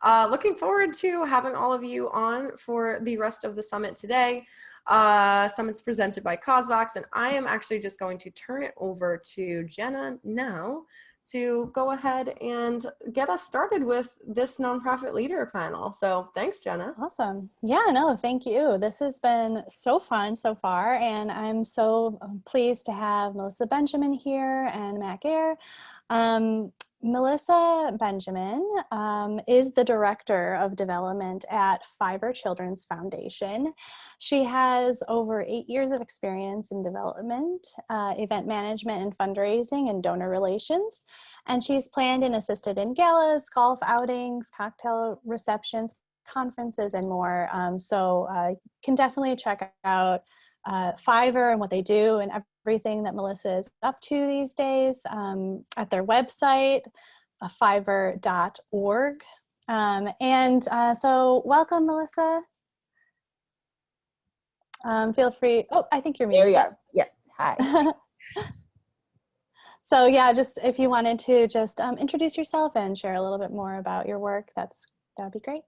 Looking forward to having all of you on for the rest of the summit today. Summit's presented by CauseVox, and I am actually just going to turn it over to Jenna now to go ahead and get us started with this nonprofit leader panel. So thanks, Jenna. Awesome. Yeah, no, thank you. This has been so fun so far, and I'm so pleased to have Melissa Benjamin here and Matt Gare. Melissa Benjamin is the Director of Development at Fiverr Children's Foundation. She has over 8 years of experience in development, event management and fundraising and donor relations. And she's planned and assisted in galas, golf outings, cocktail receptions, conferences, and more. So can definitely check out Fiverr and what they do and everything that Melissa is up to these days at their website, fiverr.org. So welcome, Melissa. Feel free. Oh, I think you're muted. There we are. Yes. Hi. So yeah, just if you wanted to just introduce yourself and share a little bit more about your work, that would be great.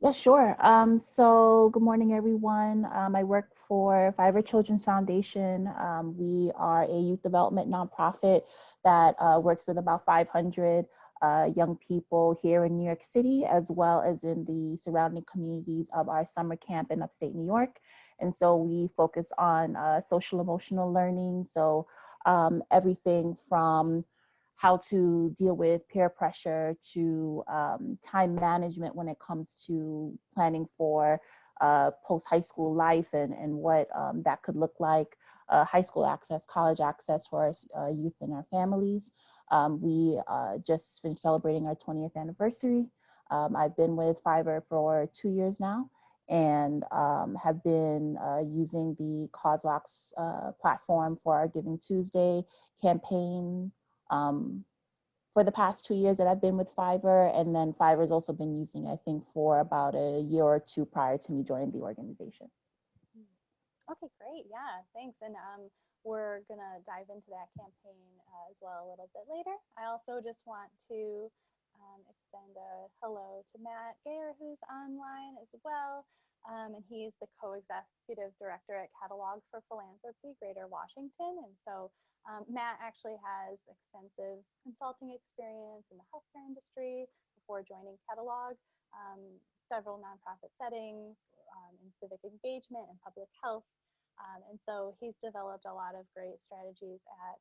Yeah, sure. So good morning, everyone. I work for Fiverr Children's Foundation. We are a youth development nonprofit that works with about 500 young people here in New York City, as well as in the surrounding communities of our summer camp in upstate New York. And so we focus on social emotional learning. So everything from how to deal with peer pressure to time management when it comes to planning for post-high school life and what that could look like, high school access, college access for our youth and our families. We just finished celebrating our 20th anniversary. I've been with Fiverr for 2 years now and have been using the CauseVox platform for our Giving Tuesday campaign for the past 2 years that I've been with Fiverr, and then Fiverr's also been using, I think, for about a year or two prior to me joining the organization. Okay, great. Yeah, thanks. And we're gonna dive into that campaign as well a little bit later. I also just want to extend a hello to Matt Gare, who's online as well. And he's the co-executive director at Catalog for Philanthropy, Greater Washington. And so Matt actually has extensive consulting experience in the healthcare industry before joining Catalog, several nonprofit settings, in civic engagement and public health. And so he's developed a lot of great strategies at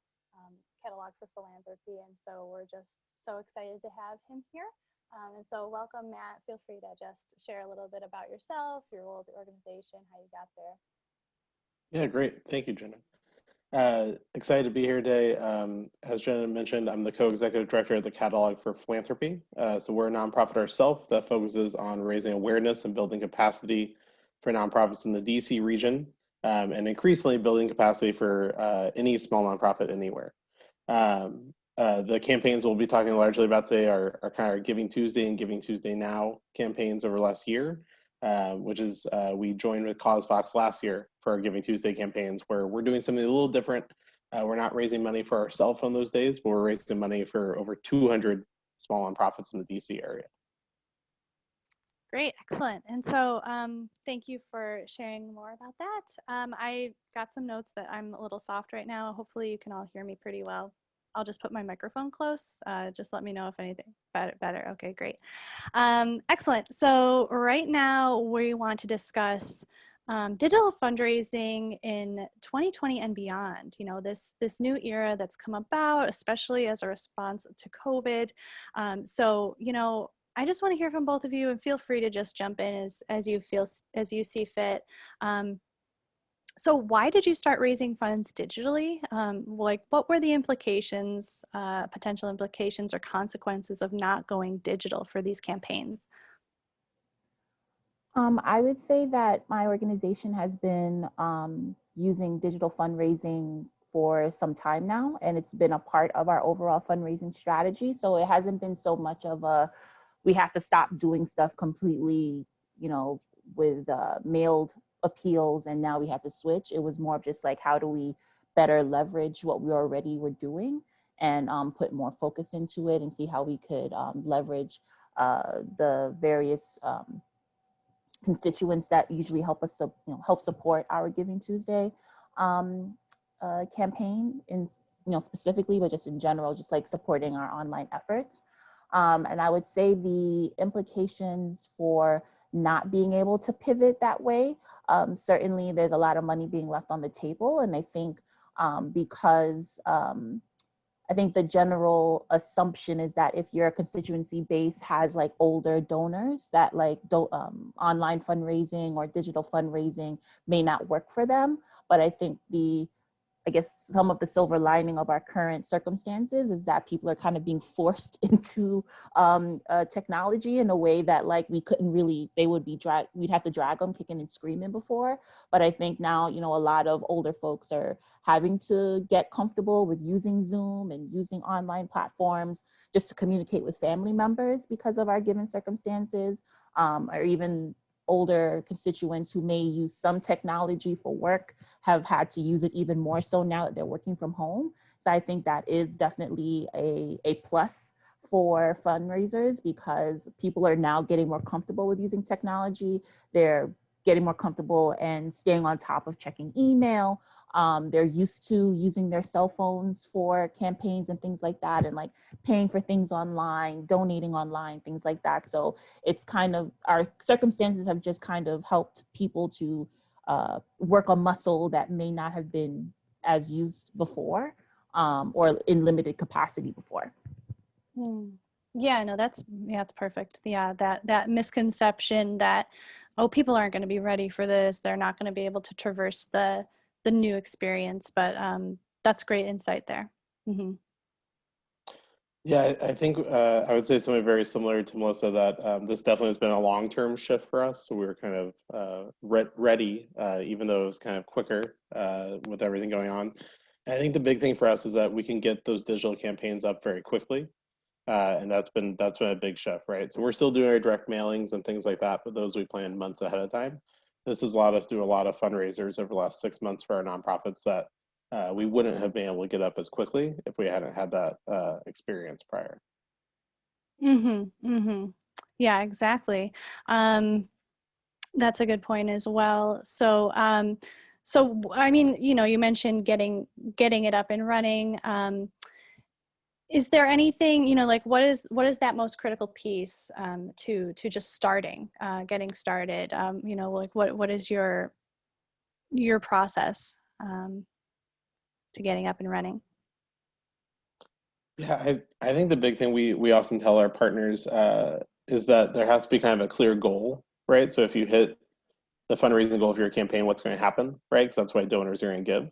Catalog for Philanthropy. And so we're just so excited to have him here. And so welcome, Matt. Feel free to just share a little bit about yourself, your role at the organization, how you got there. Yeah, great. Thank you, Jenna. Excited to be here today. As Jenna mentioned, I'm the co-executive director of the Catalog for Philanthropy. So we're a nonprofit ourselves that focuses on raising awareness and building capacity for nonprofits in the DC region, and increasingly building capacity for any small nonprofit anywhere. The campaigns we'll be talking largely about today are kind of Giving Tuesday and Giving Tuesday Now campaigns over the last year, which is we joined with CauseVox last year for our Giving Tuesday campaigns, where we're doing something a little different. We're not raising money for ourselves on those days, but we're raising money for over 200 small nonprofits in the DC area. Great, excellent. And so thank you for sharing more about that. I got some notes that I'm a little soft right now. Hopefully you can all hear me pretty well. I'll just put my microphone close. Just let me know if anything better. Okay, great. Excellent. So right now we want to discuss digital fundraising in 2020 and beyond. You know, this new era that's come about, especially as a response to COVID. So, you know, I just want to hear from both of you, and feel free to just jump in as you see fit. So why did you start raising funds digitally? Like, what were the implications, potential implications or consequences of not going digital for these campaigns? I would say that my organization has been using digital fundraising for some time now, and it's been a part of our overall fundraising strategy. So it hasn't been so much of a, we have to stop doing stuff completely, you know, with mailed appeals and now we have to switch. It was more of just like, how do we better leverage what we already were doing and put more focus into it and see how we could leverage the various constituents that usually help us, help support our Giving Tuesday campaign, in specifically, but just in general, just like supporting our online efforts. And I would say the implications for not being able to pivot that way, certainly there's a lot of money being left on the table, and I think because I think the general assumption is that if your constituency base has like older donors, that like online fundraising or digital fundraising may not work for them. But I think I guess some of the silver lining of our current circumstances is that people are kind of being forced into technology in a way that like we couldn't really, we'd have to drag them kicking and screaming before. But I think now, a lot of older folks are having to get comfortable with using Zoom and using online platforms just to communicate with family members because of our given circumstances, or even older constituents who may use some technology for work have had to use it even more so now that they're working from home. So I think that is definitely a plus for fundraisers, because people are now getting more comfortable with using technology. They're getting more comfortable and staying on top of checking email. They're used to using their cell phones for campaigns and things like that, and like paying for things online, donating online, things like that. So it's kind of, our circumstances have just kind of helped people to work a muscle that may not have been as used before, or in limited capacity before. Yeah, no, that's perfect. Yeah, that misconception that, oh, people aren't going to be ready for this, they're not going to be able to traverse the new experience, but that's great insight there. Mm-hmm. Yeah, I think I would say something very similar to Melissa, that this definitely has been a long-term shift for us. So we were kind of ready, even though it was kind of quicker with everything going on. And I think the big thing for us is that we can get those digital campaigns up very quickly. And that's been a big shift, right? So we're still doing our direct mailings and things like that, but those we planned months ahead of time. This has allowed us to do a lot of fundraisers over the last 6 months for our nonprofits that we wouldn't have been able to get up as quickly if we hadn't had that experience prior. Mm-hmm. Mm-hmm. Yeah, exactly. That's a good point as well. So, so I mean, you mentioned getting it up and running. Is there anything, like what is that most critical piece to just starting, getting started? Like what is your process to getting up and running? Yeah, I think the big thing we often tell our partners is that there has to be kind of a clear goal, right? So if you hit the fundraising goal of your campaign, what's going to happen, right? Because that's why donors are going to give.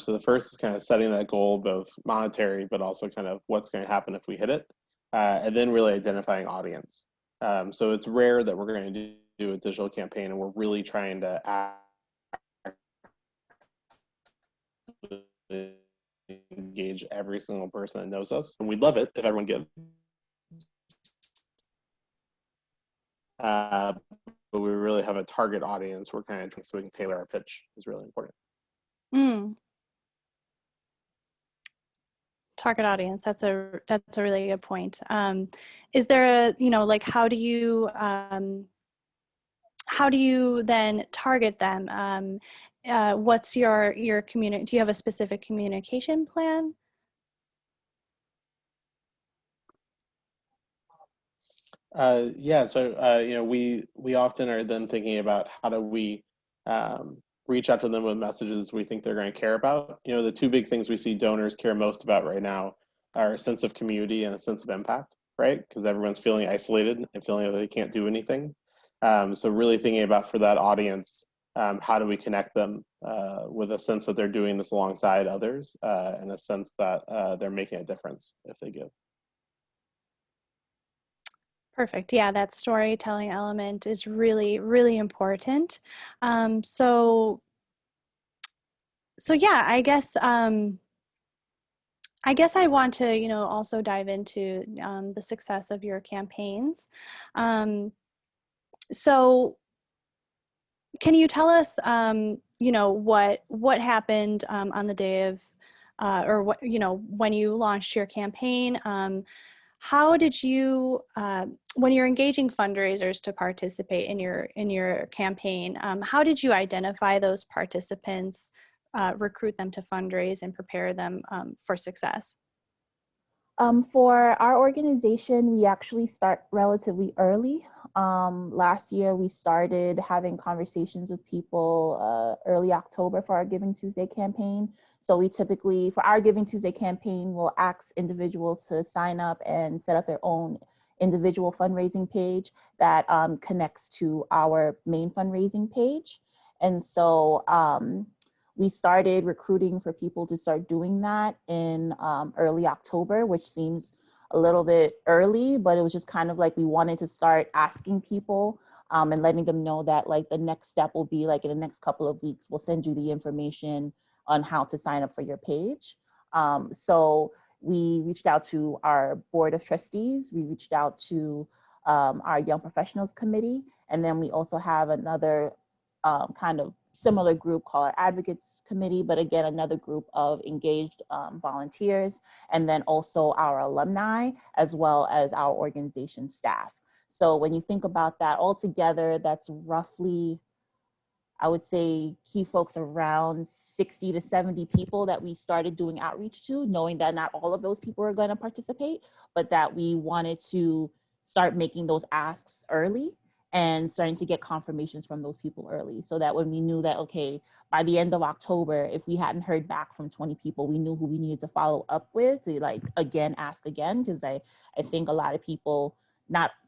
So the first is kind of setting that goal, both monetary, but also kind of what's going to happen if we hit it, and then really identifying audience. So it's rare that we're going to do a digital campaign and we're really trying to engage every single person that knows us, and we'd love it if everyone gives. But we really have a target audience. We're kind of trying, so we can tailor our pitch is really important. Target audience. That's a really good point. Is there a, like, how do you then target them? What's your community? Do you have a specific communication plan? Yeah, so we often are then thinking about how do we reach out to them with messages we think they're going to care about. The two big things we see donors care most about right now are a sense of community and a sense of impact, right? Because everyone's feeling isolated and feeling that they can't do anything. So really thinking about, for that audience, how do we connect them with a sense that they're doing this alongside others, and a sense that they're making a difference if they give. Perfect. Yeah, that storytelling element is really, really important. So yeah, I guess I want to, also dive into the success of your campaigns. So can you tell us, what happened on the day of, or what, when you launched your campaign? how did you, when you're engaging fundraisers to participate in your campaign, how did you identify those participants, recruit them to fundraise, and prepare them for success? For our organization, we actually start relatively early. Last year, we started having conversations with people early October for our Giving Tuesday campaign. So we typically, for our Giving Tuesday campaign, we'll ask individuals to sign up and set up their own individual fundraising page that connects to our main fundraising page. And so we started recruiting for people to start doing that in early October, which seems a little bit early, but it was just kind of like we wanted to start asking people and letting them know that like the next step will be like in the next couple of weeks, we'll send you the information on how to sign up for your page. So we reached out to our board of trustees, we reached out to our young professionals committee, and then we also have another kind of similar group called our advocates committee, but again, another group of engaged volunteers, and then also our alumni, as well as our organization staff. So when you think about that all together, that's roughly, I would say, key folks around 60 to 70 people that we started doing outreach to, knowing that not all of those people are going to participate, but that we wanted to start making those asks early and starting to get confirmations from those people early, so that when we knew that, okay, by the end of October, if we hadn't heard back from 20 people, we knew who we needed to follow up with to like, again, ask again, because I think a lot of people,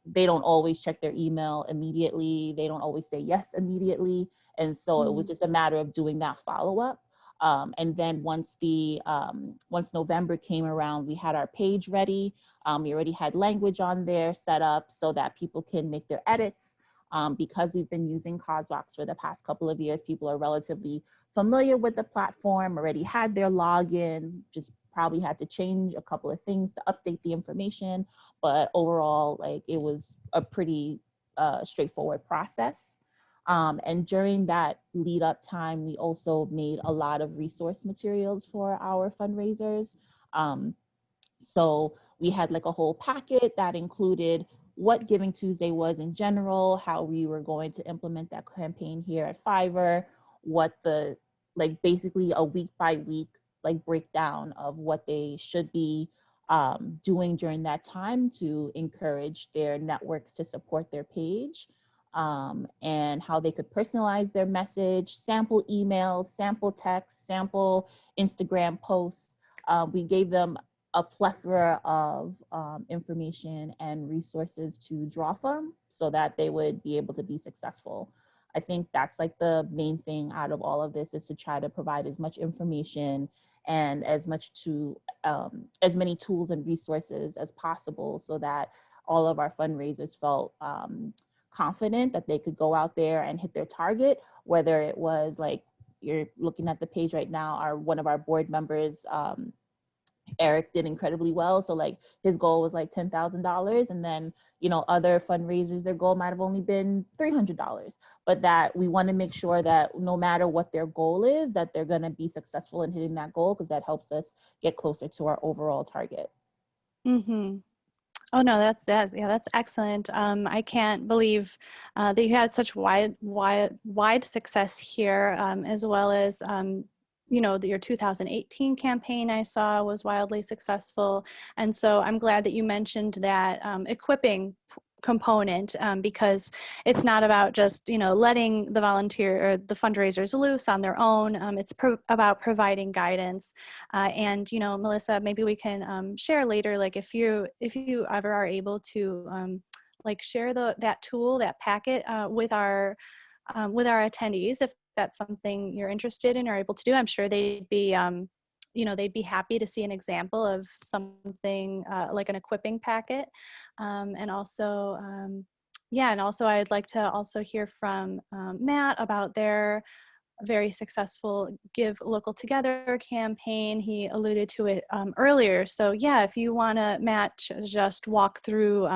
they don't always check their email immediately. They don't always say yes immediately. And so it was just a matter of doing that follow-up. And then once November came around, we had our page ready. We already had language on there set up so that people can make their edits. Because we've been using CosVox for the past couple of years, people are relatively familiar with the platform, already had their login, just probably had to change a couple of things to update the information. But overall, like, it was a pretty straightforward process. And during that lead up time, we also made a lot of resource materials for our fundraisers. So we had like a whole packet that included what Giving Tuesday was in general, how we were going to implement that campaign here at Fiverr, what the, like basically a week by week like breakdown of what they should be doing during that time to encourage their networks to support their page, and how they could personalize their message, sample emails, sample text, sample Instagram posts. We gave them a plethora of information and resources to draw from so that they would be able to be successful. I think that's like the main thing out of all of this, is to try to provide as much information and as many tools and resources as possible so that all of our fundraisers felt confident that they could go out there and hit their target, whether it was like, you're looking at the page right now, one of our board members, Eric, did incredibly well. So like his goal was like $10,000, and then, other fundraisers, their goal might have only been $300, but that we want to make sure that no matter what their goal is, that they're going to be successful in hitting that goal, because that helps us get closer to our overall target. Mm-hmm. Oh no, that's excellent. I can't believe that you had such wide success here, as well as your 2018 campaign I saw was wildly successful, and so I'm glad that you mentioned that equipping component, because it's not about just letting the volunteer or the fundraisers loose on their own. It's about providing guidance, and Melissa, maybe we can share later, like if you ever are able to like share that tool, that packet with our attendees, if that's something you're interested in or able to do. I'm sure they'd be they'd be happy to see an example of something like an equipping packet. And also, and also I'd like to also hear from Matt about their very successful Give Local Together campaign. He alluded to it earlier. So yeah, if you want to, Matt, just walk through,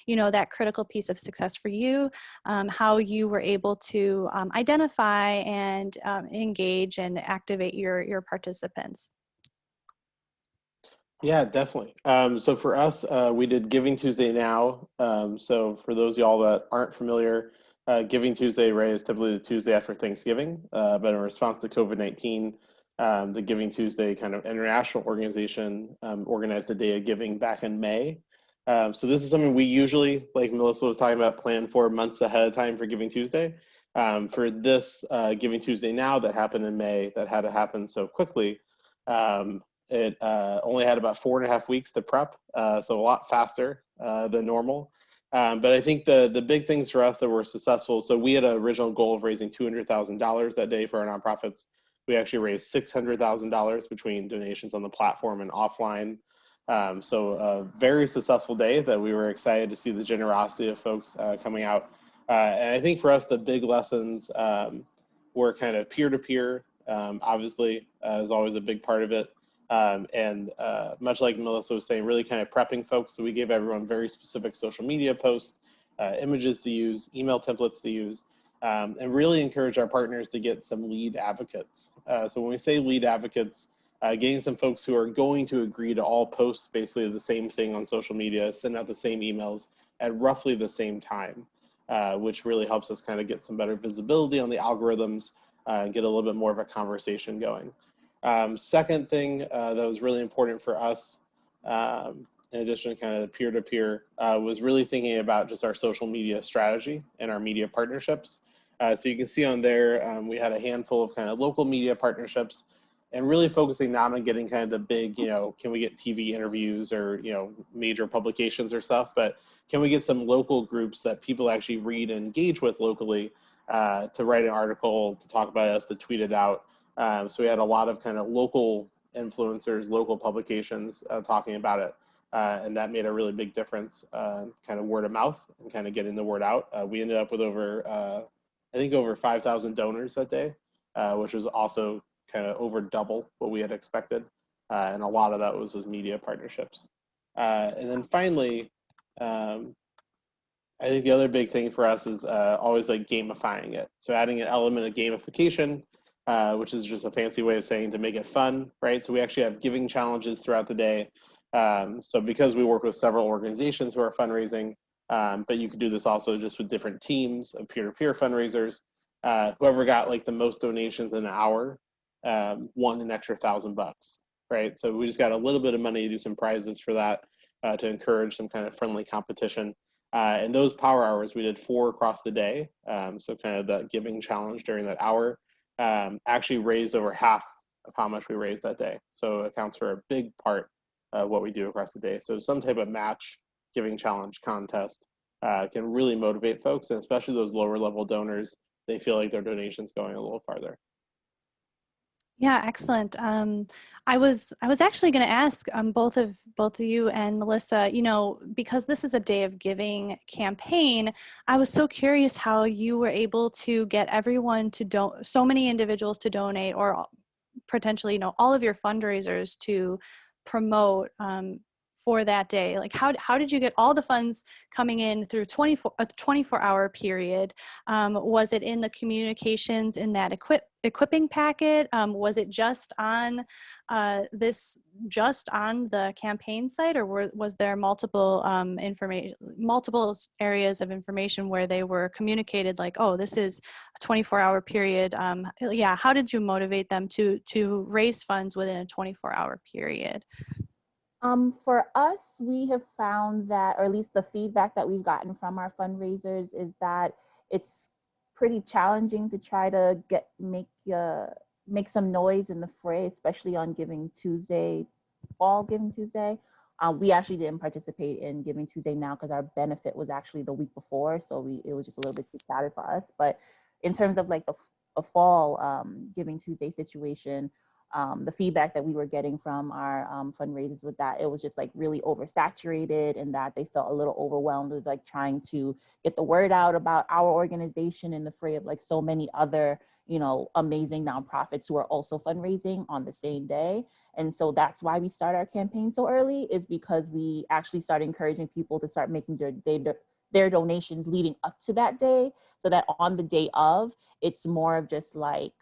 that critical piece of success for you, how you were able to identify and engage and activate your participants. Yeah, definitely. So for us, we did Giving Tuesday now. So for those of y'all that aren't familiar, Giving Tuesday, right, is typically the Tuesday after Thanksgiving. But in response to COVID-19, the Giving Tuesday kind of international organization organized a day of giving back in May. So this is something we usually, like Melissa was talking about, plan for months ahead of time for Giving Tuesday. For this Giving Tuesday now that happened in May, that had to happen so quickly, um, it only had about 4.5 weeks to prep, so a lot faster than normal. But I think the big things for us that were successful, so we had an original goal of raising $200,000 that day for our nonprofits. We actually raised $600,000 between donations on the platform and offline. So a very successful day that we were excited to see the generosity of folks coming out. And I think for us, the big lessons were kind of peer-to-peer, obviously, is always a big part of it. And much like Melissa was saying, really kind of prepping folks. So we gave everyone very specific social media posts, images to use, email templates to use, and really encourage our partners to get some lead advocates. So when we say lead advocates, getting some folks who are going to agree to all posts basically the same thing on social media, send out the same emails at roughly the same time, which really helps us kind of get some better visibility on the algorithms and get a little bit more of a conversation going. Second thing that was really important for us, in addition to kind of peer-to-peer, was really thinking about just our social media strategy and our media partnerships. So you can see on there, we had a handful of kind of local media partnerships and really focusing not on getting kind of the big, can we get TV interviews or, major publications or stuff, but can we get some local groups that people actually read and engage with locally to write an article, to talk about us, to tweet it out. So we had a lot of kind of local influencers, local publications talking about it. And that made a really big difference, kind of word of mouth and kind of getting the word out. We ended up with over 5,000 donors that day, which was also kind of over double what we had expected. And a lot of that was those media partnerships. And then finally, I think the other big thing for us is always like gamifying it. So adding an element of gamification, which is just a fancy way of saying to make it fun, right? So we actually have giving challenges throughout the day. So because we work with several organizations who are fundraising, but you could do this also just with different teams of peer-to-peer fundraisers. Whoever got like the most donations in an hour won an extra $1,000, right? So we just got a little bit of money to do some prizes for that to encourage some kind of friendly competition. And those power hours, we did 4 across the day. So kind of the giving challenge during that hour actually raised over half of how much we raised that day. So it accounts for a big part of what we do across the day. So some type of match, giving challenge, contest can really motivate folks, and especially those lower level donors. They feel like their donation's going a little farther. Yeah, excellent. I was actually going to ask both of you and Melissa, because this is a Day of Giving campaign, I was so curious how you were able to get everyone to so many individuals to donate, or potentially, all of your fundraisers to promote for that day. Like how did you get all the funds coming in through a 24-hour period? Was it in the communications in that equipping packet? Was it just on just on the campaign site, or was there multiple multiple areas of information where they were communicated, like, oh, this is a 24-hour period? Yeah, how did you motivate them to raise funds within a 24-hour period? For us, we have found that, or at least the feedback that we've gotten from our fundraisers, is that it's pretty challenging to try to make some noise in the fray, especially on Giving Tuesday, Fall Giving Tuesday. We actually didn't participate in Giving Tuesday now because our benefit was actually the week before, so it was just a little bit too crowded for us. But in terms of like the fall Giving Tuesday situation, the feedback that we were getting from our fundraisers with that, it was just like really oversaturated, and that they felt a little overwhelmed with like trying to get the word out about our organization in the fray of like so many other, amazing nonprofits who are also fundraising on the same day. And so that's why we start our campaign so early, is because we actually started encouraging people to start making their donations leading up to that day, so that on the day of, it's more of just like,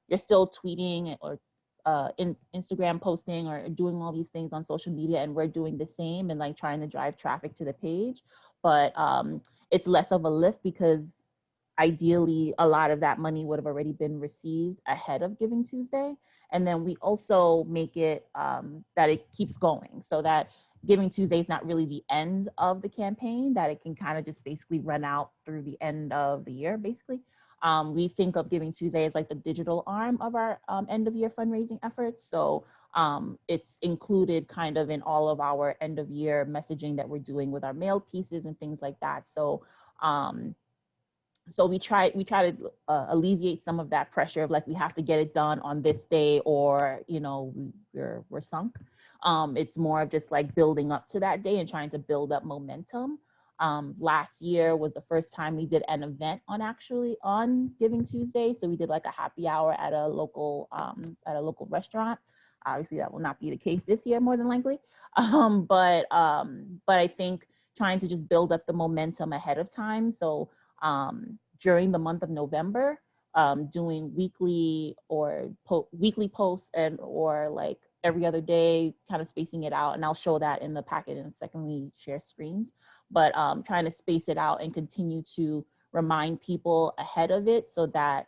you're still tweeting or Instagram posting or doing all these things on social media, and we're doing the same and like trying to drive traffic to the page. But it's less of a lift because ideally a lot of that money would have already been received ahead of Giving Tuesday. And then we also make it that it keeps going, so that Giving Tuesday is not really the end of the campaign, that it can kind of just basically run out through the end of the year, basically. We think of Giving Tuesday as like the digital arm of our end of year fundraising efforts. So it's included kind of in all of our end of year messaging that we're doing with our mail pieces and things like that. So we try to alleviate some of that pressure of like, we have to get it done on this day, or you know, we're sunk. It's more of just like building up to that day and trying to build up momentum. Last year was the first time we did an event on Giving Tuesday. So we did like a happy hour at a local restaurant. Obviously that will not be the case this year, more than likely. But I think trying to just build up the momentum ahead of time. So during the month of November, doing weekly posts or like every other day, kind of spacing it out. And I'll show that in the packet in a second we share screens. But trying to space it out and continue to remind people ahead of it, so that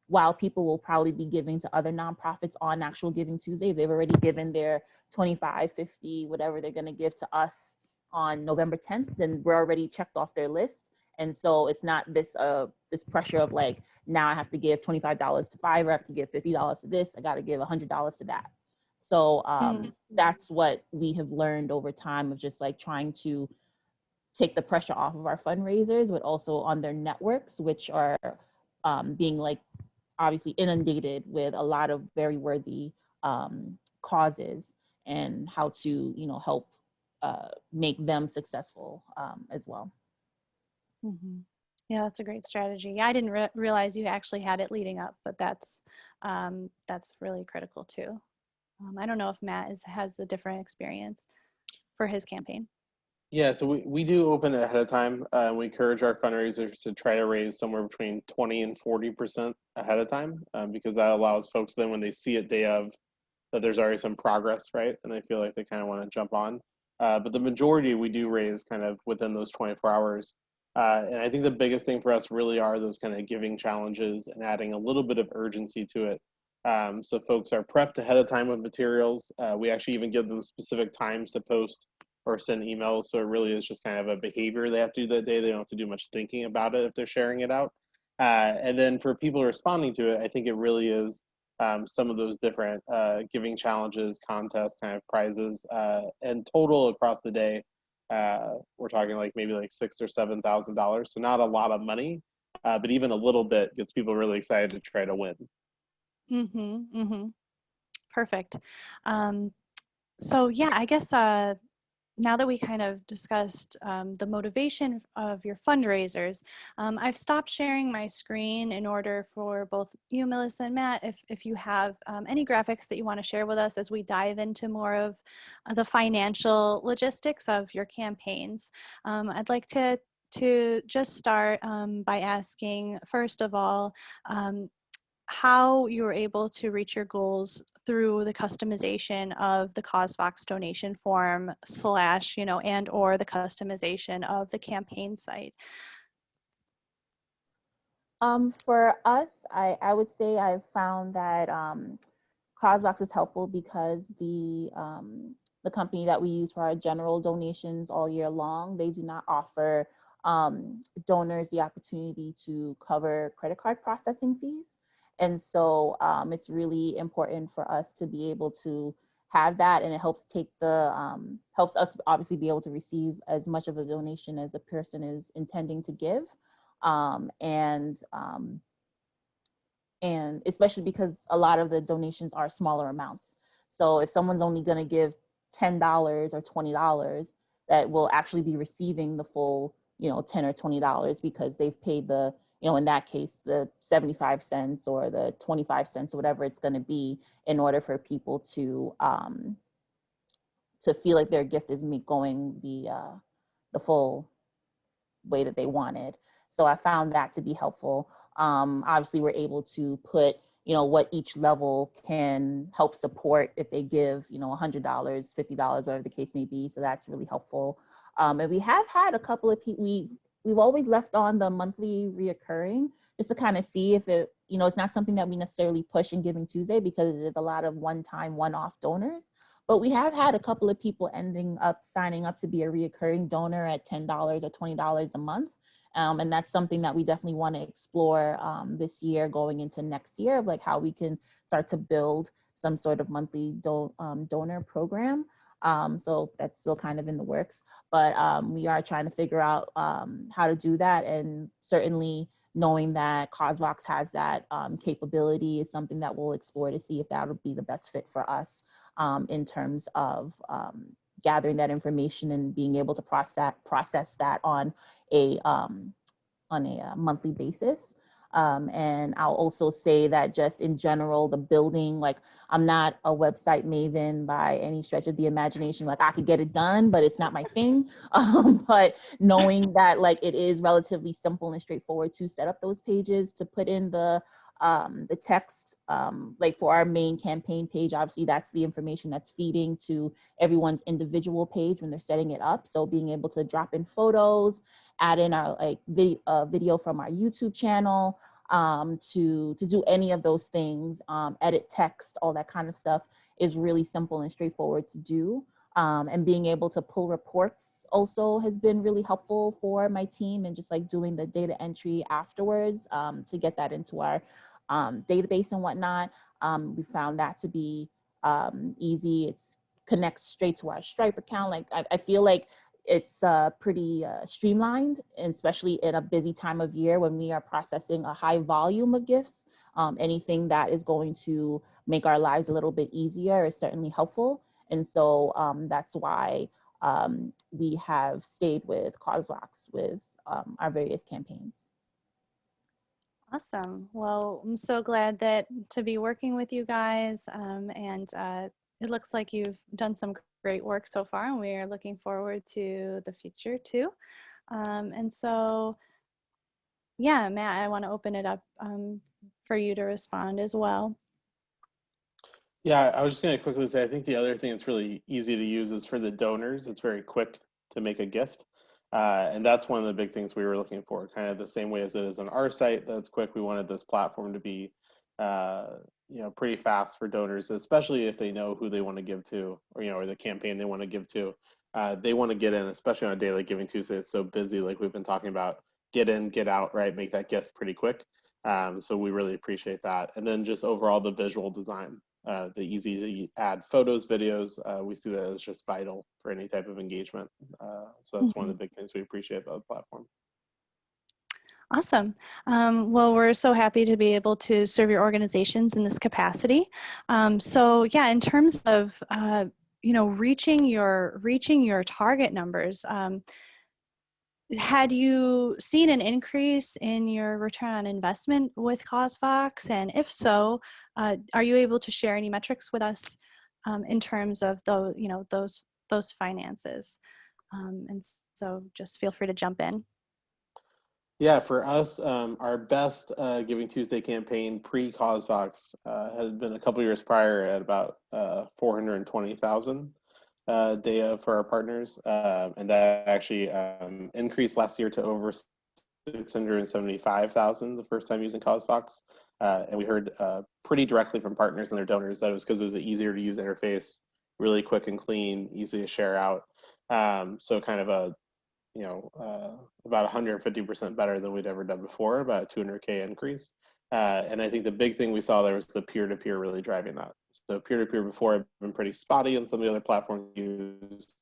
while people will probably be giving to other nonprofits on actual Giving Tuesday, they've already given their 25, 50, whatever they're going to give to us on November 10th, then we're already checked off their list. And so it's not this pressure of like, now I have to give $25 to Fiverr, I have to give $50 to this, I got to give $100 to that. So that's what we have learned over time, of just like trying to take the pressure off of our fundraisers, but also on their networks, which are being like obviously inundated with a lot of very worthy causes, and how to, you know, help make them successful as well. Mm-hmm. Yeah, that's a great strategy. Yeah, I didn't realize you actually had it leading up, but that's really critical too. I don't know if Matt has a different experience for his campaign. Yeah, so we do open it ahead of time. We encourage our fundraisers to try to raise somewhere between 20 and 40% ahead of time, because that allows folks then, when they see it day of, that there's already some progress, right? And they feel like they kind of want to jump on. But the majority we do raise kind of within those 24 hours. And I think the biggest thing for us really are those kind of giving challenges and adding a little bit of urgency to it. So folks are prepped ahead of time with materials. We actually even give them specific times to post or send emails. So it really is just kind of a behavior they have to do that day. They don't have to do much thinking about it if they're sharing it out. And then for people responding to it, I think it really is some of those different giving challenges, contests, kind of prizes, and total across the day, we're talking like maybe like $6,000 or $7,000. So not a lot of money, but even a little bit gets people really excited to try to win. Mm-hmm. Mm-hmm. Perfect. So yeah, I guess now that we kind of discussed the motivation of your fundraisers, I've stopped sharing my screen in order for both you, Melissa, and Matt, if you have any graphics that you want to share with us as we dive into more of the financial logistics of your campaigns. I'd like to just start by asking, first of all, how you were able to reach your goals through the customization of the CauseVox donation form / and or the customization of the campaign site. For us, I would say I've found that CauseVox is helpful because the company that we use for our general donations all year long, they do not offer donors the opportunity to cover credit card processing fees. And so it's really important for us to be able to have that, and it helps helps us obviously be able to receive as much of a donation as a person is intending to give. And especially because a lot of the donations are smaller amounts. So if someone's only going to give $10 or $20, that will actually be receiving the full, $10 or $20 because they've paid the, in that case, the 75 cents or the 25 cents or whatever it's going to be, in order for people to feel like their gift is going the full way that they wanted. So I found that to be helpful. Obviously, we're able to put what each level can help support if they give, $100, $50, whatever the case may be. So that's really helpful. And we have had a couple of people, we've always left on the monthly reoccurring just to kind of see if it, it's not something that we necessarily push in Giving Tuesday because there's a lot of one-time, one-off donors. But we have had a couple of people ending up signing up to be a reoccurring donor at $10 or $20 a month. And that's something that we definitely want to explore this year going into next year, of like how we can start to build some sort of monthly donor program. So that's still kind of in the works, but we are trying to figure out how to do that. And certainly knowing that CauseVox has that capability is something that we'll explore to see if that would be the best fit for us in terms of gathering that information and being able to process that on a monthly basis. And I'll also say that just in general, the building, like I'm not a website maven by any stretch of the imagination. Like I could get it done, but it's not my thing. But knowing that like it is relatively simple and straightforward to set up those pages, to put in the text, like for our main campaign page, obviously that's the information that's feeding to everyone's individual page when they're setting it up. So being able to drop in photos, add in our like video from our YouTube channel, to do any of those things, edit text, all that kind of stuff is really simple and straightforward to do. And being able to pull reports also has been really helpful for my team, and just like doing the data entry afterwards to get that into our database and whatnot. We found that to be easy. It's connects straight to our Stripe account. Like I feel like it's pretty streamlined, and especially in a busy time of year when we are processing a high volume of gifts. Anything that is going to make our lives a little bit easier is certainly helpful. And so that's why we have stayed with CauseVox with our various campaigns. Awesome. Well, I'm so glad to be working with you guys, and it looks like you've done some great work so far, and we are looking forward to the future too. And so, yeah, Matt, I want to open it up for you to respond as well. Yeah, I was just going to quickly say, I think the other thing that's really easy to use is for the donors. It's very quick to make a gift. And that's one of the big things we were looking for, kind of the same way as it is on our site. That's quick. We wanted this platform to be, pretty fast for donors, especially if they know who they want to give to, or the campaign they want to give to. They want to get in, especially on a day like Giving Tuesday. It's so busy, like we've been talking about. Get in, get out, right? Make that gift pretty quick. So we really appreciate that. And then just overall the visual design. The easy to add photos, videos, we see that as just vital for any type of engagement. So that's one of the big things we appreciate about the platform. Awesome. Well, we're so happy to be able to serve your organizations in this capacity. So yeah, in terms of reaching your target numbers, had you seen an increase in your return on investment with CauseVox? And if so, are you able to share any metrics with us in terms of those finances? And so just feel free to jump in. Yeah, for us, our best Giving Tuesday campaign pre-CauseVox had been a couple years prior at about 420,000 data for our partners, and that actually increased last year to over 675,000 the first time using CauseVox. And we heard pretty directly from partners and their donors that it was because it was an easier to use interface, really quick and clean, easy to share out. So kind of about 150% better than we'd ever done before, about a 200K increase. And I think the big thing we saw there was the peer-to-peer really driving that. So peer-to-peer before had been pretty spotty on some of the other platforms used,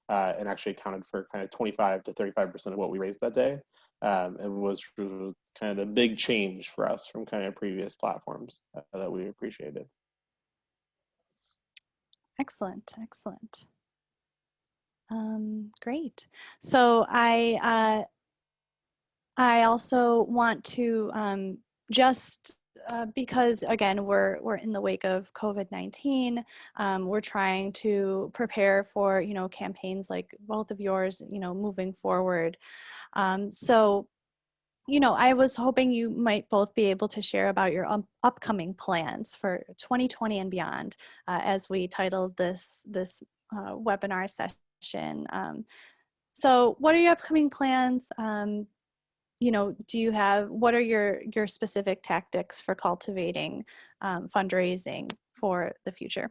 and actually accounted for kind of 25 to 35% of what we raised that day. And was kind of the big change for us from kind of previous platforms that we appreciated. Excellent. Great. So I also want to just because again we're in the wake of COVID-19, we're trying to prepare for campaigns like both of yours moving forward. So I was hoping you might both be able to share about your upcoming plans for 2020 and beyond, as we titled this webinar session. So what are your upcoming plans? What are your specific tactics for cultivating fundraising for the future?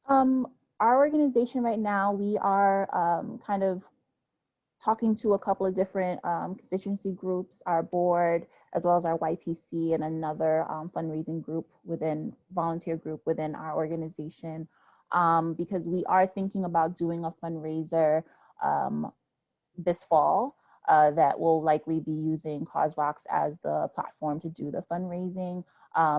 Our organization right now, we are kind of talking to a couple of different constituency groups, our board, as well as our YPC and another fundraising group volunteer group within our organization, because we are thinking about doing a fundraiser this fall that will likely be using CauseVox as the platform to do the fundraising.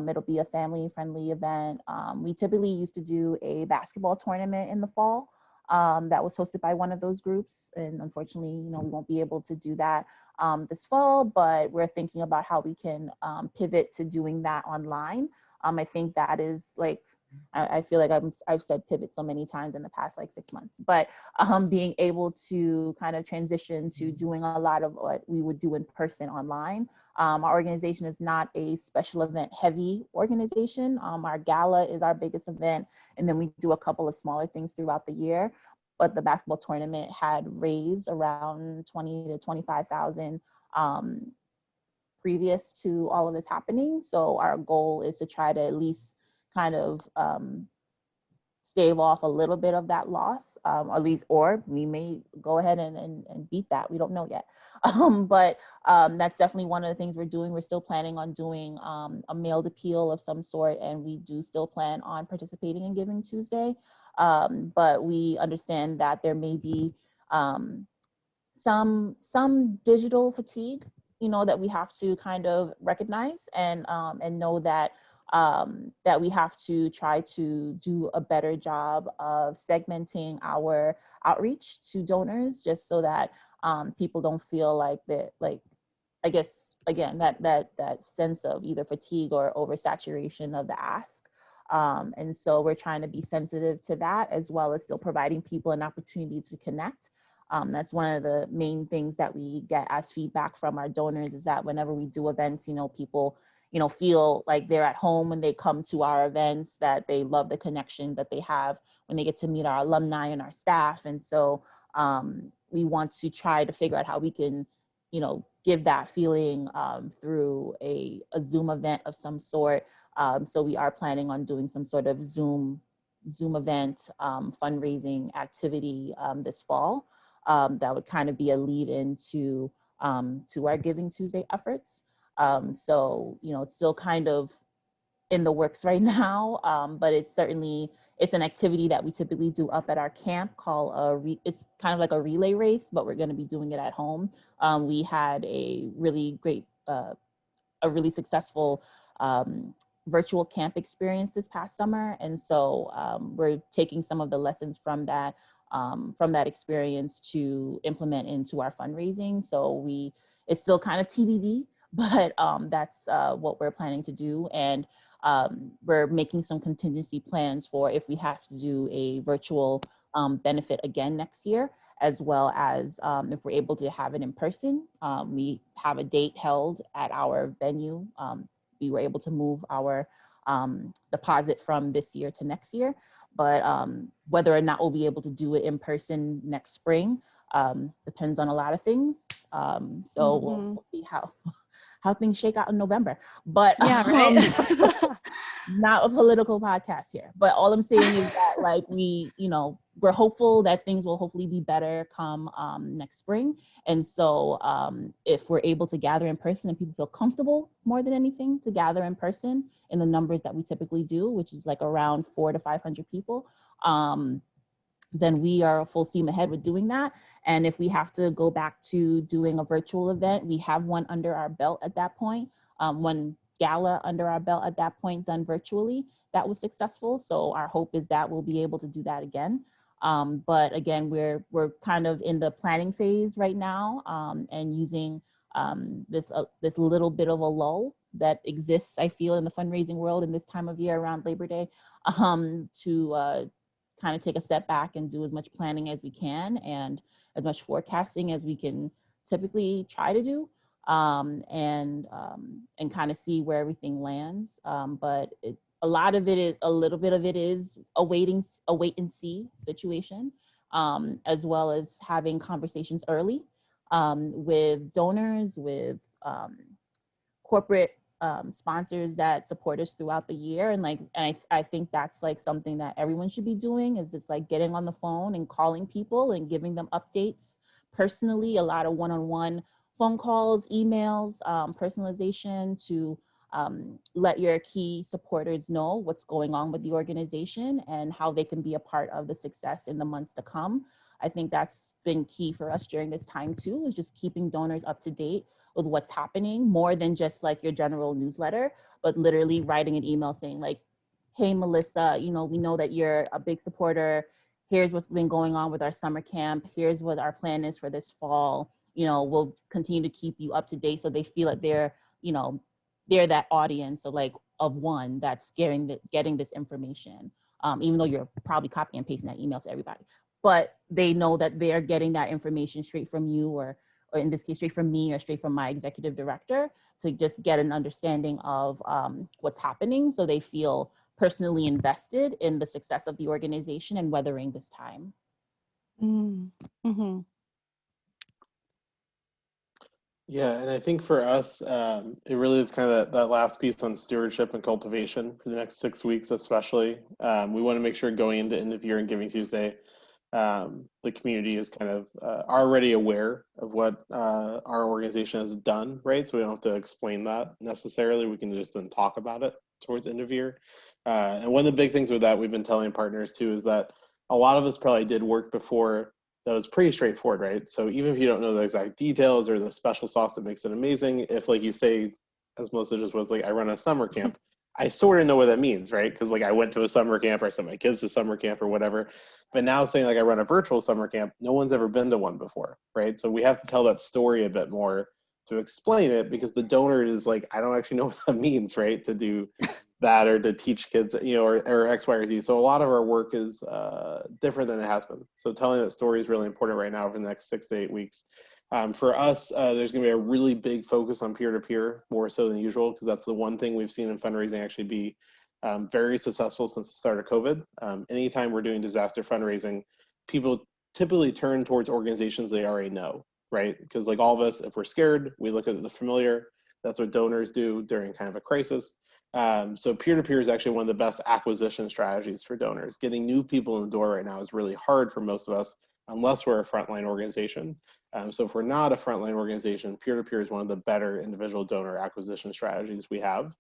It'll be a family-friendly event. We typically used to do a basketball tournament in the fall that was hosted by one of those groups. And unfortunately, we won't be able to do that this fall, but we're thinking about how we can pivot to doing that online. I think that is like, I feel like I've said pivot so many times in the past like 6 months, but being able to kind of transition to doing a lot of what we would do in person online. Our organization is not a special event heavy organization. Our gala is our biggest event, and then we do a couple of smaller things throughout the year. But the basketball tournament had raised around 20 to 25,000 previous to all of this happening. So our goal is to try to at least kind of stave off a little bit of that loss, at least, or we may go ahead and beat that. We don't know yet. But that's definitely one of the things we're doing. We're still planning on doing a mailed appeal of some sort, and we do still plan on participating in Giving Tuesday. But we understand that there may be some digital fatigue, that we have to kind of recognize and know that that we have to try to do a better job of segmenting our outreach to donors, just so that people don't feel like that, like, I guess, again, that sense of either fatigue or oversaturation of the ask. And so we're trying to be sensitive to that, as well as still providing people an opportunity to connect. That's one of the main things that we get as feedback from our donors, is that whenever we do events, people, feel like they're at home when they come to our events, that they love the connection that they have when they get to meet our alumni and our staff. And so we want to try to figure out how we can, give that feeling through a Zoom event of some sort. So we are planning on doing some sort of Zoom event fundraising activity this fall. That would kind of be a lead into to our Giving Tuesday efforts. So, it's still kind of in the works right now, but it's an activity that we typically do up at our camp called it's kind of like a relay race, but we're going to be doing it at home. We had a really great, a really successful virtual camp experience this past summer, and so we're taking some of the lessons from that experience to implement into our fundraising. So it's still kind of TBD, but that's what we're planning to do. And we're making some contingency plans for if we have to do a virtual benefit again next year, as well as if we're able to have it in person. We have a date held at our venue. We were able to move our deposit from this year to next year, but whether or not we'll be able to do it in person next spring depends on a lot of things. So we'll see how things shake out in November. But yeah, right. not a political podcast here, but all I'm saying is that, like, we're hopeful that things will hopefully be better come next spring. And so if we're able to gather in person and people feel comfortable more than anything to gather in person in the numbers that we typically do, which is like around 400 to 500 people, then we are full steam ahead with doing that. And if we have to go back to doing a virtual event, we have one under our belt at that point, one gala under our belt at that point done virtually that was successful. So our hope is that we'll be able to do that again. But again, we're kind of in the planning phase right now, and using this little bit of a lull that exists, I feel, in the fundraising world in this time of year around Labor Day, to kind of take a step back and do as much planning as we can and as much forecasting as we can typically try to do, and kind of see where everything lands. But a lot of it is, a little bit of it is a wait and see situation, as well as having conversations early with donors, with corporate sponsors that support us throughout the year. And I think that's like something that everyone should be doing, is just like getting on the phone and calling people and giving them updates personally, a lot of one-on-one phone calls, emails, personalization to let your key supporters know what's going on with the organization and how they can be a part of the success in the months to come. I think that's been key for us during this time too, is just keeping donors up to date with what's happening, more than just like your general newsletter, but literally writing an email saying like, hey, Melissa, we know that you're a big supporter. Here's what's been going on with our summer camp. Here's what our plan is for this fall. We'll continue to keep you up to date, so they feel like they're that audience of one that's getting this information. Even though you're probably copy and pasting that email to everybody, but they know that they're getting that information straight from you, or in this case, straight from me or straight from my executive director, to just get an understanding of what's happening, so they feel personally invested in the success of the organization and weathering this time. Mm-hmm. Yeah, and I think for us, it really is kind of that last piece on stewardship and cultivation for the next 6 weeks, especially. We want to make sure going into end of year and Giving Tuesday, the community is kind of already aware of what our organization has done, right? So we don't have to explain that necessarily. We can just then talk about it towards end of year. And one of the big things with that we've been telling partners too is that a lot of us probably did work before that was pretty straightforward, right? So even if you don't know the exact details or the special sauce that makes it amazing, if like you say, as Melissa just was like, I run a summer camp, I sort of know what that means, right? Because like I went to a summer camp, or I sent my kids to summer camp or whatever. But now saying like I run a virtual summer camp, no one's ever been to one before, right? So we have to tell that story a bit more to explain it, because the donor is like, I don't actually know what that means, right? To do that or to teach kids, or X, Y, or Z. So a lot of our work is different than it has been. So telling that story is really important right now for the next 6 to 8 weeks. For us, there's going to be a really big focus on peer-to-peer, more so than usual, because that's the one thing we've seen in fundraising actually be very successful since the start of COVID. Anytime we're doing disaster fundraising, people typically turn towards organizations they already know, right? Because like all of us, if we're scared, we look at the familiar. That's what donors do during kind of a crisis. So peer-to-peer is actually one of the best acquisition strategies for donors. Getting new people in the door right now is really hard for most of us, unless we're a frontline organization. So if we're not a frontline organization, peer-to-peer is one of the better individual donor acquisition strategies we have.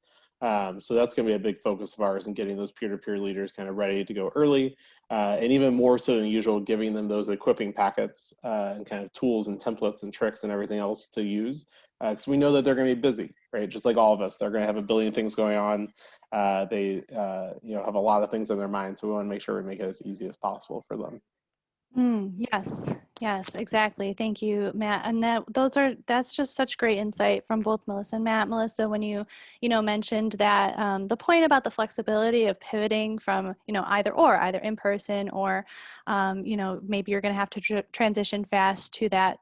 So that's going to be a big focus of ours in getting those peer-to-peer leaders kind of ready to go early, and even more so than usual, giving them those equipping packets and kind of tools and templates and tricks and everything else to use, because we know that they're going to be busy, right? Just like all of us, they're going to have a billion things going on. They have a lot of things in their mind, so we want to make sure we make it as easy as possible for them. Yes, exactly. Thank you, Matt. And that's just such great insight from both Melissa and Matt. Melissa, when you mentioned that the point about the flexibility of pivoting from either in person or maybe you're going to have to transition fast to that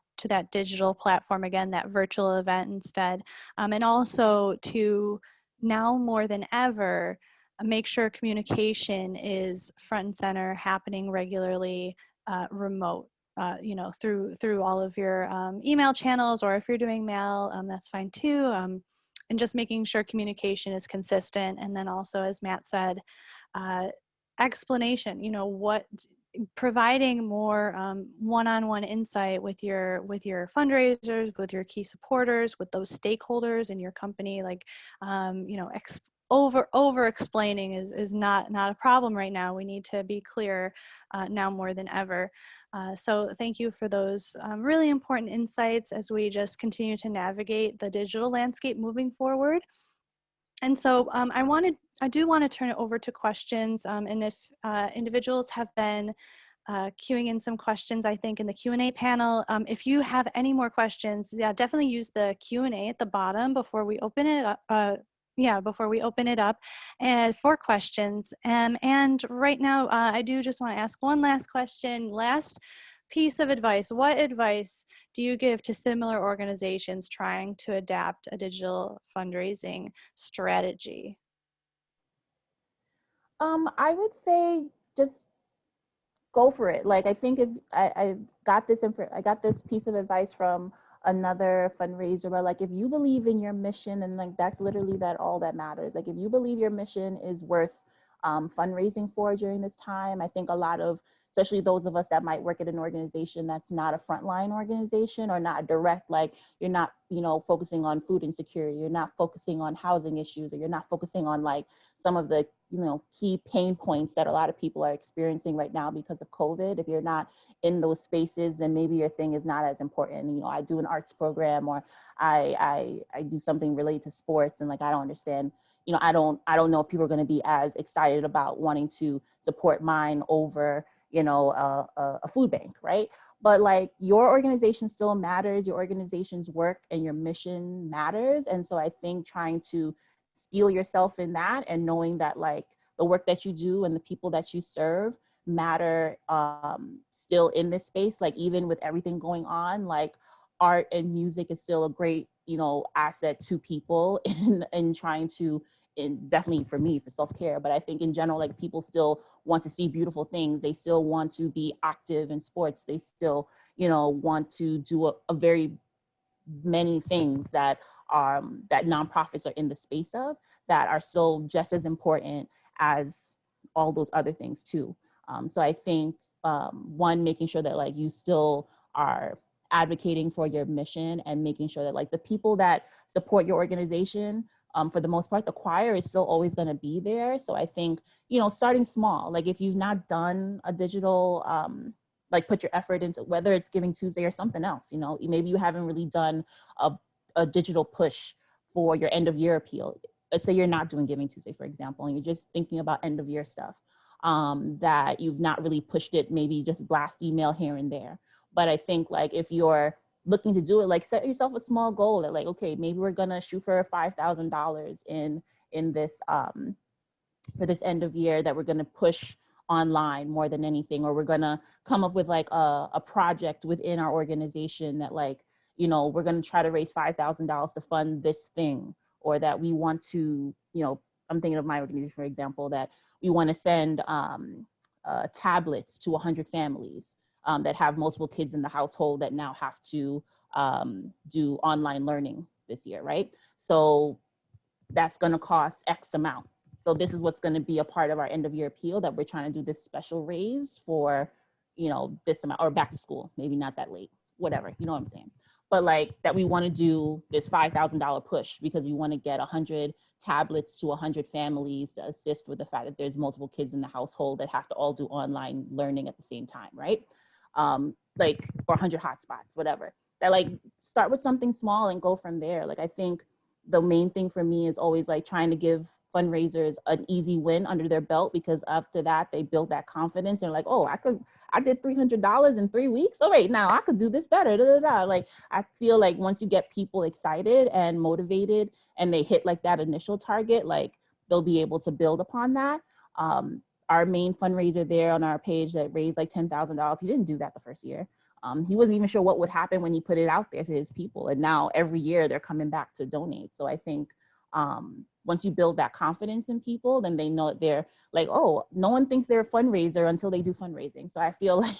digital platform again, that virtual event instead, and also to now more than ever make sure communication is front and center, happening regularly. Remote, through all of your email channels, or if you're doing mail, that's fine too. And just making sure communication is consistent. And then also, as Matt said, explanation, providing more one-on-one insight with your fundraisers, with your key supporters, with those stakeholders in your company, over explaining is not a problem right now. We need to be clear now more than ever. So thank you for those really important insights as we just continue to navigate the digital landscape moving forward. And so I do want to turn it over to questions. And if individuals have been queuing in some questions, I think in the Q&A panel, if you have any more questions, definitely use the Q&A at the bottom before we open it up. Before we open it up and for questions. And right now, I do just want to ask one last question. Last piece of advice, what advice do you give to similar organizations trying to adapt a digital fundraising strategy? I would say just go for it. Like, I think if I got this I got this piece of advice from another fundraiser, but like, if you believe in your mission, and like, that's literally that all that matters. Like, if you believe your mission is worth fundraising for during this time, I think a lot of, especially those of us that might work at an organization that's not a frontline organization, or not direct, like, you're not, you know, focusing on food insecurity, you're not focusing on housing issues, or you're not focusing on like some of the, you know, key pain points that a lot of people are experiencing right now because of COVID. If you're not in those spaces, then maybe your thing is not as important. You know, I do an arts program, or I do something related to sports, and like, I don't understand, you know, I don't know if people are going to be as excited about wanting to support mine over, you know, a food bank, right? But like, your organization still matters, your organization's work and your mission matters. And so I think trying to steel yourself in that, and knowing that like, the work that you do and the people that you serve matter, still in this space. Like, even with everything going on, like, art and music is still a great, you know, asset to people in trying to, and definitely for me, for self-care. But I think in general, like, people still want to see beautiful things, they still want to be active in sports, they still, you know, want to do a very many things that that nonprofits are in the space of, that are still just as important as all those other things too. So I think, one, making sure that like, you still are advocating for your mission, and making sure that like, the people that support your organization, for the most part, the choir is still always going to be there. So I think, you know, starting small, like, if you've not done a digital, like, put your effort into, whether it's Giving Tuesday or something else, you know, maybe you haven't really done a digital push for your end of year appeal. Let's say you're not doing Giving Tuesday, for example, and you're just thinking about end of year stuff, that you've not really pushed it, maybe just blast email here and there. But I think like, if you're looking to do it, like, set yourself a small goal that like, okay, maybe we're gonna shoot for $5,000 in this, for this end of year, that we're going to push online more than anything, or we're going to come up with like a project within our organization that like, you know, we're going to try to raise $5,000 to fund this thing, or that we want to, you know, I'm thinking of my organization, for example, that we want to send tablets to 100 families that have multiple kids in the household, that now have to do online learning this year, right? So that's going to cost X amount. So this is what's going to be a part of our end of year appeal, that we're trying to do this special raise for, you know, this amount, or back to school, maybe not that late, whatever, you know what I'm saying? But like, that we want to do this $5,000 push because we want to get 100 tablets to 100 families to assist with the fact that there's multiple kids in the household that have to all do online learning at the same time, right? Like, or 100 hotspots, whatever. That like, start with something small and go from there. Like, I think the main thing for me is always like trying to give fundraisers an easy win under their belt, because after that they build that confidence and like, oh, I did $300 in 3 weeks. All right, now I could do this better. Da, da, da. Like, I feel like once you get people excited and motivated, and they hit like that initial target, like, they'll be able to build upon that. Our main fundraiser there on our page that raised like $10,000, he didn't do that the first year. He wasn't even sure what would happen when he put it out there to his people. And now every year they're coming back to donate. So I think once you build that confidence in people, then they know that they're like, oh, no one thinks they're a fundraiser until they do fundraising. So I feel like,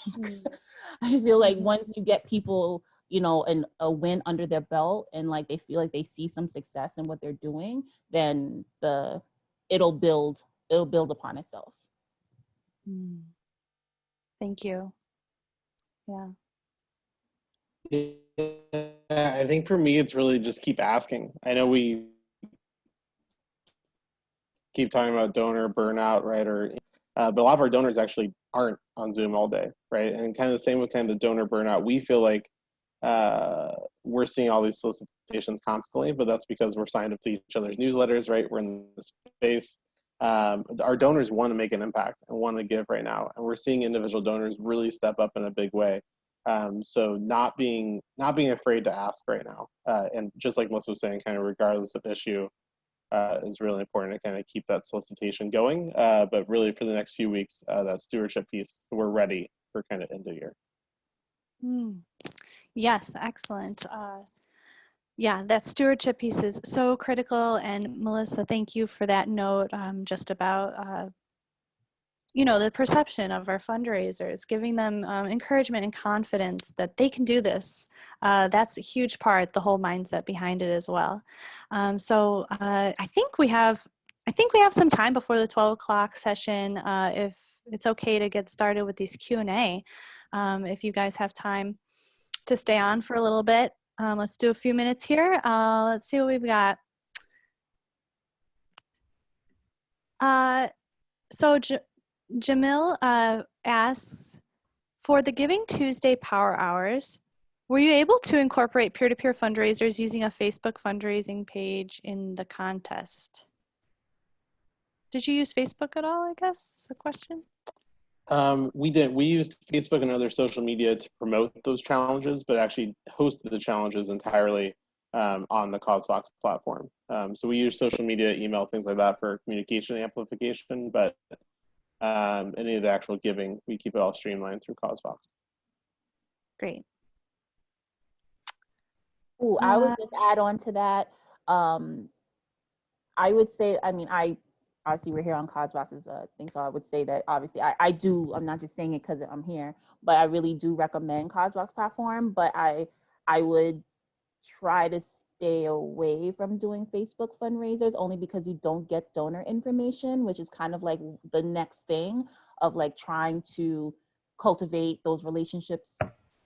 I feel like once you get people, you know, a win under their belt, and like, they feel like they see some success in what they're doing, then it'll build upon itself. Thank you. Yeah. Yeah, I think for me, it's really just keep asking. I know we keep talking about donor burnout, right? But a lot of our donors actually aren't on Zoom all day, right? And kind of the same with kind of the donor burnout. We feel like we're seeing all these solicitations constantly, but that's because we're signed up to each other's newsletters, right? We're in the space. Our donors want to make an impact and want to give right now, and we're seeing individual donors really step up in a big way. So not being afraid to ask right now, and just like Melissa was saying, kind of regardless of issue, is really important to kind of keep that solicitation going. But really for the next few weeks, that stewardship piece, we're ready for kind of end of year. Yes, excellent. Yeah, that stewardship piece is so critical. And Melissa, thank you for that note just about, the perception of our fundraisers, giving them encouragement and confidence that they can do this. That's a huge part, the whole mindset behind it as well. So I think we have some time before the 12 o'clock session. If it's okay to get started with these Q&A, if you guys have time to stay on for a little bit. Let's do a few minutes here. Let's see what we've got. So Jamil asks, for the Giving Tuesday Power Hours, were you able to incorporate peer-to-peer fundraisers using a Facebook fundraising page in the contest? Did you use Facebook at all, I guess, is the question? We didn't. We used Facebook and other social media to promote those challenges, but actually hosted the challenges entirely on the CauseVox platform. So we use social media, email, things like that for communication amplification, but any of the actual giving, we keep it all streamlined through CauseVox. Great. Ooh, I would just add on to that. I would say, obviously we're here on CauseVox's thing, so I would say that obviously I'm not just saying it because I'm here, but I really do recommend CauseVox platform, but I would try to stay away from doing Facebook fundraisers only because you don't get donor information, which is kind of like the next thing of like trying to cultivate those relationships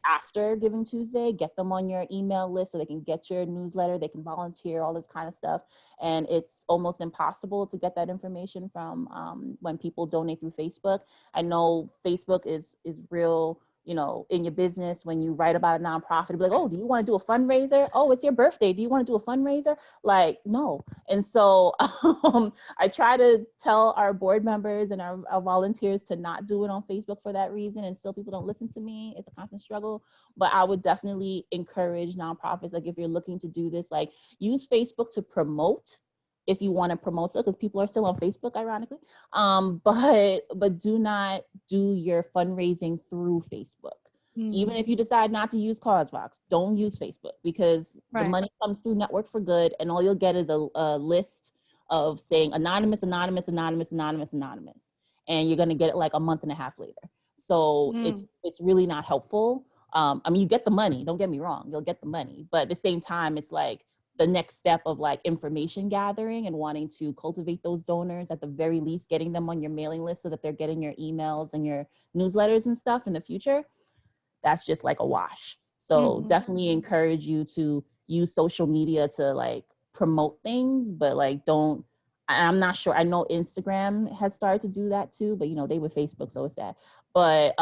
after Giving Tuesday, get them on your email list so they can get your newsletter, they can volunteer, all this kind of stuff. And it's almost impossible to get that information from when people donate through Facebook. I know Facebook is real, in your business. When you write about a nonprofit, be like, oh, do you want to do a fundraiser? Oh, it's your birthday. Do you want to do a fundraiser? Like, no. And so I try to tell our board members and our volunteers to not do it on Facebook for that reason. And still people don't listen to me. It's a constant struggle. But I would definitely encourage nonprofits, like if you're looking to do this, like use Facebook to promote if you want to promote it, because people are still on Facebook, ironically. But do not do your fundraising through Facebook. Even if you decide not to use CauseVox, don't use Facebook, because the money comes through Network for Good, and all you'll get is a list of saying anonymous, anonymous, anonymous, anonymous, anonymous, and you're going to get it like a month and a half later. So it's really not helpful. You get the money, don't get me wrong, you'll get the money, but at the same time, it's like the next step of like information gathering and wanting to cultivate those donors, at the very least getting them on your mailing list so that they're getting your emails and your newsletters and stuff in the future. That's just like a wash. So definitely encourage you to use social media to like promote things, but like I'm not sure. I know Instagram has started to do that too, but they with Facebook, so it's that. But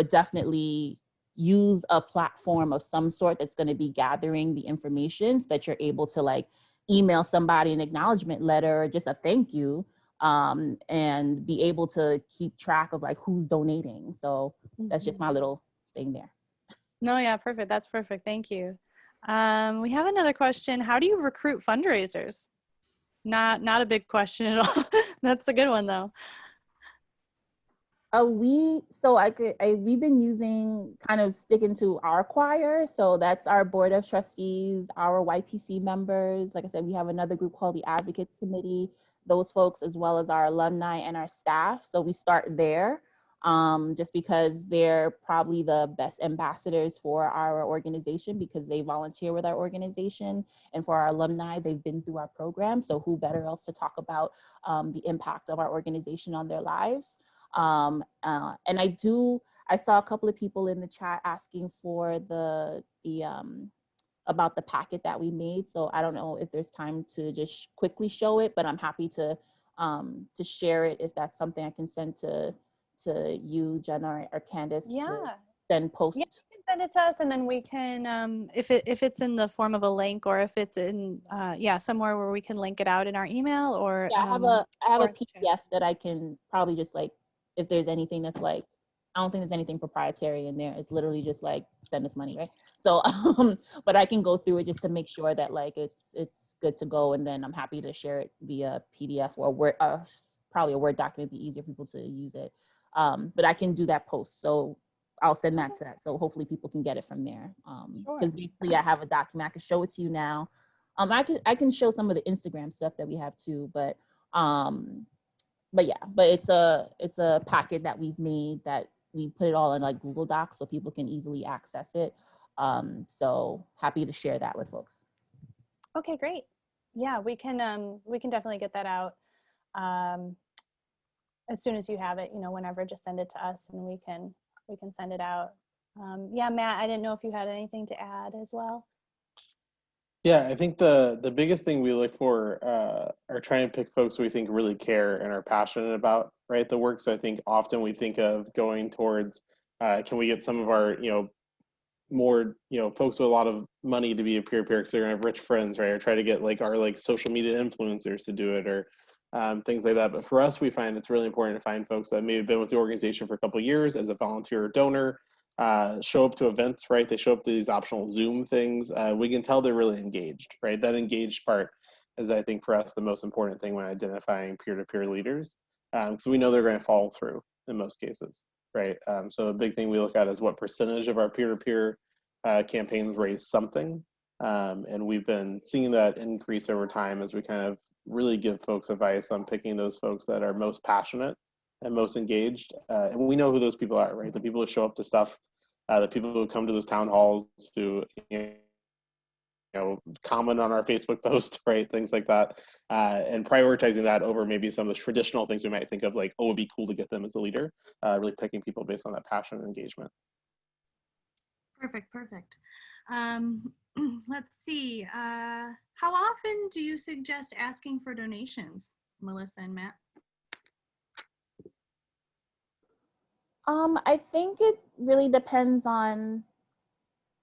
definitely use a platform of some sort that's going to be gathering the information so that you're able to like email somebody an acknowledgement letter or just a thank you, and be able to keep track of like who's donating. So that's just my little thing there. No, yeah, perfect. That's perfect. Thank you. We have another question. How do you recruit fundraisers? Not a big question at all. That's a good one though. We've been using, kind of sticking to our choir. So that's our board of trustees, our YPC members. Like I said, we have another group called the Advocates Committee, those folks, as well as our alumni and our staff. So we start there, just because they're probably the best ambassadors for our organization, because they volunteer with our organization. And for our alumni, they've been through our program. So who better else to talk about the impact of our organization on their lives? And I saw a couple of people in the chat asking for the about the packet that we made. So I don't know if there's time to just quickly show it, but I'm happy to share it if that's something I can send to you, Jenna, or Candace, to then post. Yeah, you can send it to us, and then we can, if it's in the form of a link, or if it's in somewhere where we can link it out in our email, or I have a PDF that I can probably just like, if there's anything that's like, I don't think there's anything proprietary in there. It's literally just like, send us money, right? So, but I can go through it just to make sure that like it's good to go, and then I'm happy to share it via PDF or Word. Probably a Word document would be easier for people to use it. But I can do that post. So I'll send that to that. So hopefully people can get it from there. Because basically I have a document, I can show it to you now. I can show some of the Instagram stuff that we have too, but yeah, but it's a packet that we've made that we put it all in like Google Docs so people can easily access it. So happy to share that with folks. Okay, great. Yeah, we can definitely get that out as soon as you have it, whenever, just send it to us and we can send it out. Yeah, Matt, I didn't know if you had anything to add as well. Yeah, I think the biggest thing we look for are trying to pick folks we think really care and are passionate about, right, the work. So I think often we think of going towards, can we get some of our, more, folks with a lot of money to be a peer-to-peer because they're gonna have rich friends, right? Or try to get like our like social media influencers to do it, or things like that. But for us, we find it's really important to find folks that maybe have been with the organization for a couple of years as a volunteer or donor, show up to events, right? They show up to these optional Zoom things. We can tell they're really engaged, right? That engaged part is, I think, for us, the most important thing when identifying peer-to-peer leaders. So we know they're going to follow through in most cases, right? So a big thing we look at is what percentage of our peer-to-peer campaigns raise something. And we've been seeing that increase over time as we kind of really give folks advice on picking those folks that are most passionate and most engaged. And we know who those people are, right? The people who show up to stuff, the people who come to those town halls, to comment on our Facebook post, right? Things like that, and prioritizing that over maybe some of the traditional things we might think of, like, oh, it'd be cool to get them as a leader. Really picking people based on that passion and engagement. Perfect. Let's see. How often do you suggest asking for donations, Melissa and Matt? I think it really depends on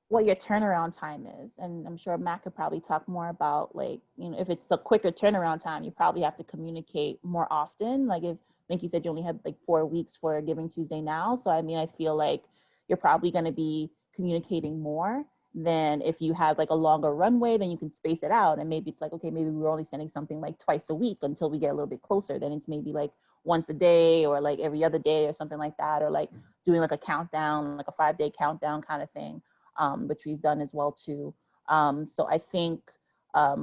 what your turnaround time is. And I'm sure Matt could probably talk more about, like, if it's a quicker turnaround time, you probably have to communicate more often. Like, I think you said you only had like 4 weeks for Giving Tuesday now. So, I mean, I feel like you're probably going to be communicating more than if you had like a longer runway, then you can space it out. And maybe it's like, okay, maybe we're only sending something like twice a week until we get a little bit closer. Then it's maybe like once a day or like every other day or something like that, or like doing like a countdown, like a 5-day countdown kind of thing. Which we've done as well too. So I think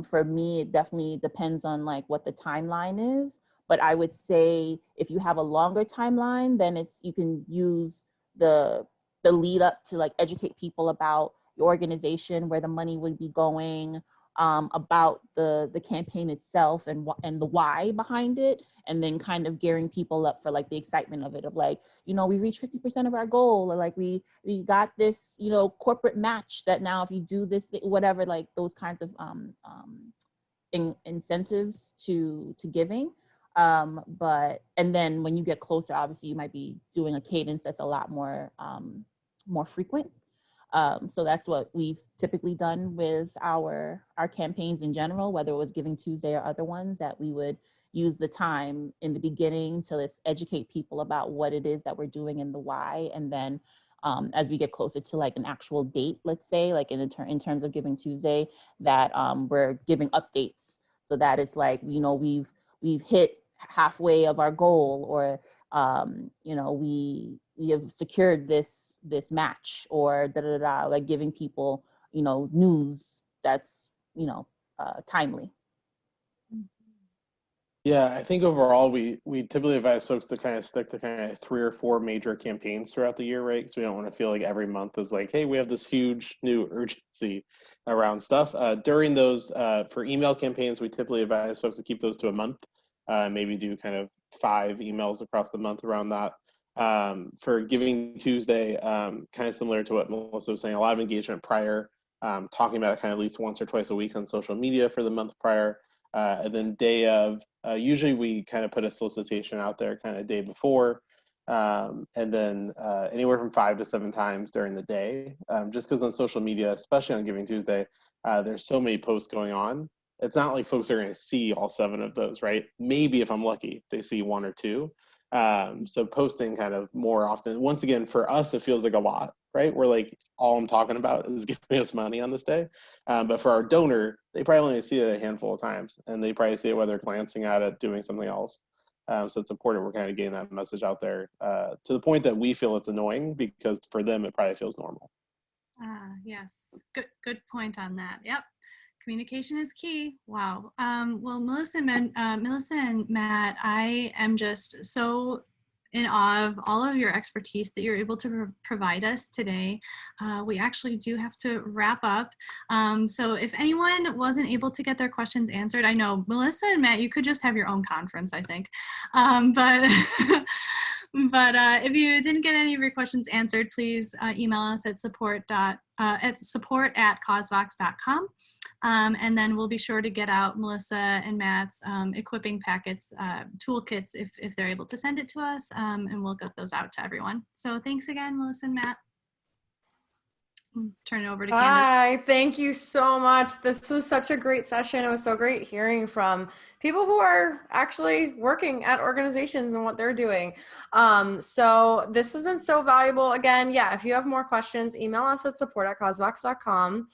for me, it definitely depends on like what the timeline is. But I would say if you have a longer timeline, then you can use the lead up to like educate people about your organization, where the money would be going, about the campaign itself and the why behind it, and then kind of gearing people up for like the excitement of it, of like, we reached 50% of our goal, or like we got this, corporate match that now if you do this, whatever, like those kinds of incentives to giving. But and then when you get closer, obviously you might be doing a cadence that's a lot more frequent. So that's what we've typically done with our campaigns in general, whether it was Giving Tuesday or other ones, that we would use the time in the beginning to educate people about what it is that we're doing and the why. And then as we get closer to like an actual date, let's say, like in terms of Giving Tuesday, that we're giving updates so that it's like, we've hit halfway of our goal, or we have secured this match, or like giving people news that's timely. Yeah, I think overall we typically advise folks to kind of stick to kind of 3 or 4 major campaigns throughout the year, right? Because we don't want to feel like every month is like, hey, we have this huge new urgency around stuff. During those, for email campaigns, we typically advise folks to keep those to a month. Maybe do kind of 5 emails across the month around that. For Giving Tuesday, kind of similar to what Melissa was saying, a lot of engagement prior, talking about it kind of at least once or twice a week on social media for the month prior. And then day of, usually we kind of put a solicitation out there kind of day before, and then anywhere from 5 to 7 times during the day, just because on social media, especially on Giving Tuesday, there's so many posts going on. It's not like folks are going to see all 7 of those, right? Maybe if I'm lucky, they see 1 or 2. So posting kind of more often. Once again, for us, it feels like a lot, right? We're like, all I'm talking about is giving us money on this day. But for our donor, they probably only see it a handful of times, and they probably see it whether glancing at it, doing something else. So it's important we're kind of getting that message out there to the point that we feel it's annoying, because for them it probably feels normal. Yes, good point on that. Yep, communication is key. Wow. Well, Melissa and Matt, I am just so in awe of all of your expertise that you're able to provide us today. We actually do have to wrap up. So if anyone wasn't able to get their questions answered, I know Melissa and Matt, you could just have your own conference, I think. But but if you didn't get any of your questions answered, please email us at support@causevox.com. And then we'll be sure to get out Melissa and Matt's equipping packets, toolkits, if they're able to send it to us, and we'll get those out to everyone. So thanks again, Melissa and Matt. Turn it over to Candace. Hi, thank you so much. This was such a great session. It was so great hearing from people who are actually working at organizations and what they're doing. So this has been so valuable. Again, yeah, if you have more questions, email us at support@causevox.com.